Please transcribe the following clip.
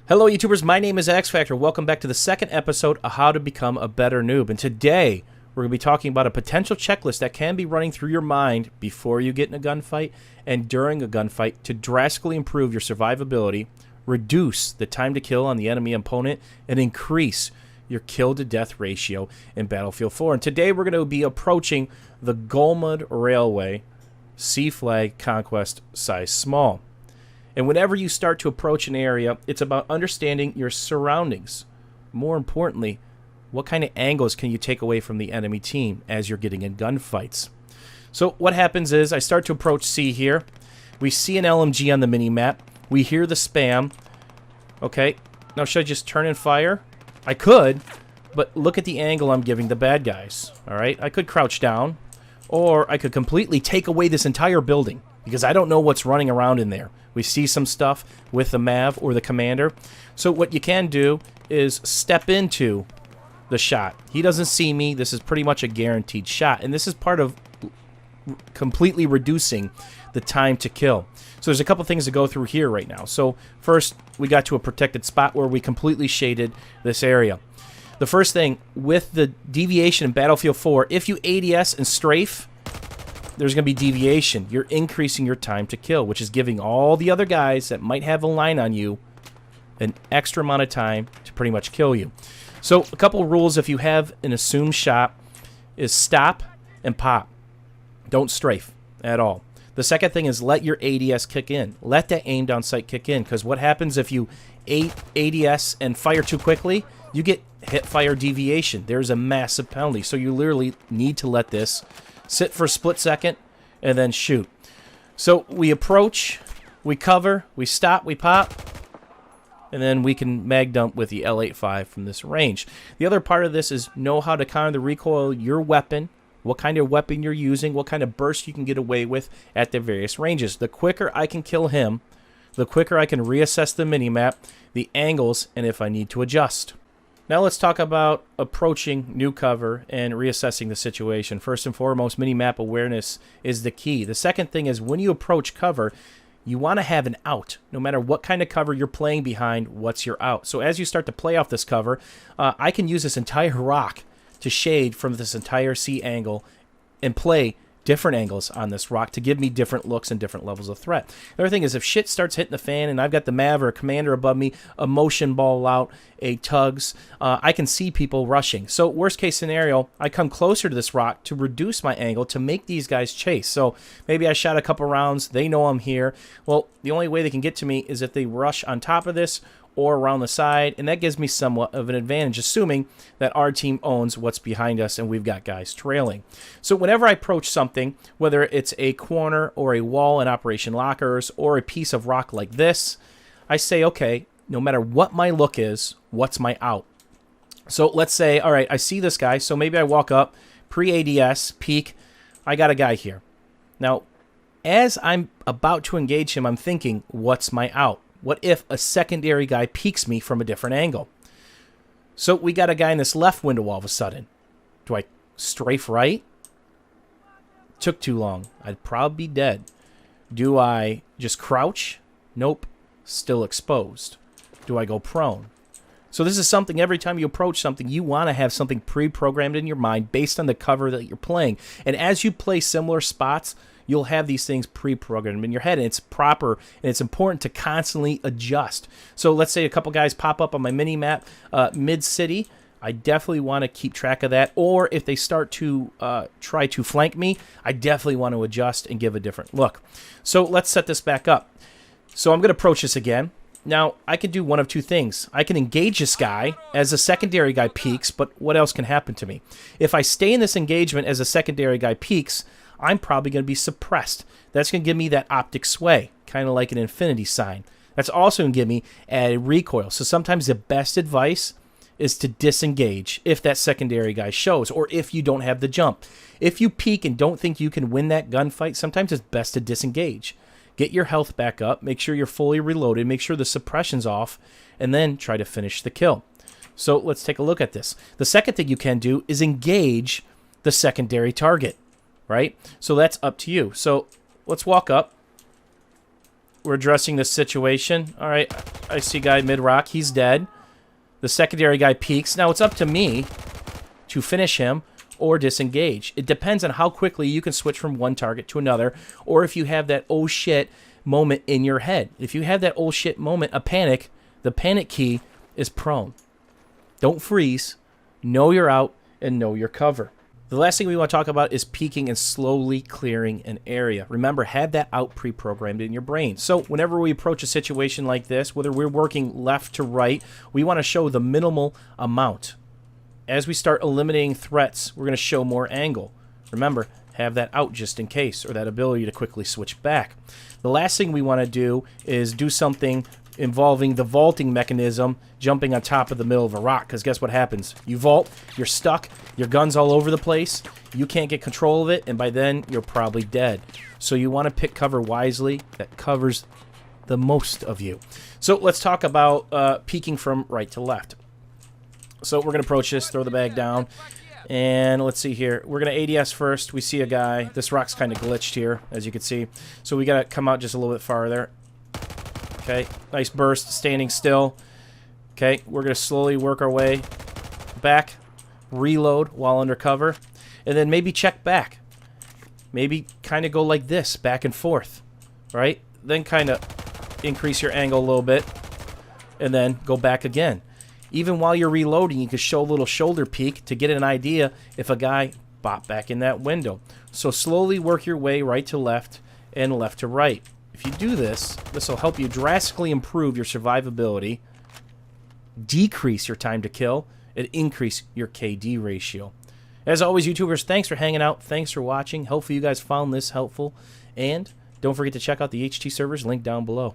Hello YouTubers, my name is X Factor. Welcome back to the second episode of How to Become a Better Noob. And today, we're going to be talking about a potential checklist that can be running through your mind before you get in a gunfight and during a gunfight to drastically improve your survivability, reduce the time to kill on the enemy opponent, and increase your kill-to-death ratio in Battlefield 4. And today, we're going to be approaching the Golmud Railway C-Flag Conquest Size Small. And whenever you start to approach an area, it's about understanding your surroundings. More importantly, what kind of angles can you take away from the enemy team as you're getting in gunfights? So what happens is I start to approach C here. We see an LMG on the mini-map. We hear the spam. Okay, now should I just turn and fire? I could, but look at the angle I'm giving the bad guys. All right, I could crouch down, or I could completely take away this entire building because I don't know what's running around in there. We see some stuff with the MAV or the commander. So what you can do is step into the shot. He doesn't see me. This is pretty much a guaranteed shot. And this is part of completely reducing the time to kill. So there's a couple things to go through here right now. So first, we got to a protected spot where we completely shaded this area. The first thing, with the deviation in Battlefield 4, if you ADS and strafe, there's going to be deviation. You're increasing your time to kill, which is giving all the other guys that might have a line on you an extra amount of time to pretty much kill you. So a couple of rules if you have an assumed shot is stop and pop. Don't strafe at all. The second thing is let your ADS kick in. Let that aim down sight kick in, because what happens if you ADS and fire too quickly, you get hit fire deviation. There's a massive penalty. So you literally need to let this sit for a split second, and then shoot. So we approach, we cover, we stop, we pop, and then we can mag dump with the L85 from this range. The other part of this is know how to counter the recoil of your weapon, what kind of weapon you're using, what kind of burst you can get away with at the various ranges. The quicker I can kill him, the quicker I can reassess the minimap, the angles, and if I need to adjust. Now let's talk about approaching new cover and reassessing the situation. First and foremost, mini-map awareness is the key. The second thing is when you approach cover, you want to have an out. No matter what kind of cover you're playing behind, what's your out? So as you start to play off this cover, I can use this entire rock to shade from this entire C angle and play different angles on this rock to give me different looks and different levels of threat. The other thing is if shit starts hitting the fan and I've got the MAV or a commander above me, a motion ball out, a tugs, I can see people rushing. So worst case scenario, I come closer to this rock to reduce my angle to make these guys chase. So maybe I shot a couple rounds, they know I'm here. Well, the only way they can get to me is if they rush on top of this or around the side, and that gives me somewhat of an advantage, assuming that our team owns what's behind us and we've got guys trailing. So whenever I approach something, whether it's a corner or a wall in Operation Lockers or a piece of rock like this, I say, okay, no matter what my look is, what's my out? So let's say, all right, I see this guy, so maybe I walk up, pre-ADS, peek, I got a guy here. Now, as I'm about to engage him, I'm thinking, what's my out? What if a secondary guy peeks me from a different angle? So we got a guy in this left window all of a sudden. Do I strafe right? Took too long. I'd probably be dead. Do I just crouch? Nope. Still exposed. Do I go prone? So this is something every time you approach something, you want to have something pre-programmed in your mind based on the cover that you're playing. And as you play similar spots, you'll have these things pre-programmed in your head, and it's proper, and it's important to constantly adjust. So let's say a couple guys pop up on my mini-map mid-city. I definitely want to keep track of that. Or if they start to try to flank me, I definitely want to adjust and give a different look. So let's set this back up. So I'm going to approach this again. Now, I can do one of two things. I can engage this guy as a secondary guy peeks, but what else can happen to me? If I stay in this engagement as a secondary guy peeks, I'm probably going to be suppressed. That's going to give me that optic sway, kind of like an infinity sign. That's also going to give me a recoil. So sometimes the best advice is to disengage if that secondary guy shows, or if you don't have the jump. If you peek and don't think you can win that gunfight, sometimes it's best to disengage. Get your health back up, make sure you're fully reloaded, make sure the suppression's off, and then try to finish the kill. So let's take a look at this. The second thing you can do is engage the secondary target, right? So that's up to you. So let's walk up. We're addressing this situation. All right, I see guy mid-rock. He's dead. The secondary guy peeks. Now it's up to me to finish him or disengage. It depends on how quickly you can switch from one target to another, or if you have that oh shit moment in your head. If you have that oh shit moment, a panic, the panic key is prone. Don't freeze. Know you're out and know your cover. The last thing we want to talk about is peeking and slowly clearing an area. Remember, have that out pre-programmed in your brain. So whenever we approach a situation like this, whether we're working left to right, we want to show the minimal amount. As we start eliminating threats, we're going to show more angle. Remember, have that out just in case, or that ability to quickly switch back. The last thing we want to do is do something involving the vaulting mechanism, jumping on top of the middle of a rock, because guess what happens? You vault, you're stuck, your gun's all over the place, you can't get control of it, and by then, you're probably dead. So you want to pick cover wisely that covers the most of you. So let's talk about peeking from right to left. So we're going to approach this, throw the bag down, and let's see here. We're going to ADS first. We see a guy. This rock's kind of glitched here, as you can see. So we got to come out just a little bit farther. Okay, nice burst, standing still. Okay, we're going to slowly work our way back, reload while under cover, and then maybe check back. Maybe kind of go like this, back and forth, right? Then kind of increase your angle a little bit, and then go back again. Even while you're reloading, you can show a little shoulder peek to get an idea if a guy bopped back in that window. So slowly work your way right to left and left to right. If you do this, this will help you drastically improve your survivability, decrease your time to kill, and increase your KD ratio. As always, YouTubers, thanks for hanging out. Thanks for watching. Hopefully you guys found this helpful. And don't forget to check out the HT servers linked down below.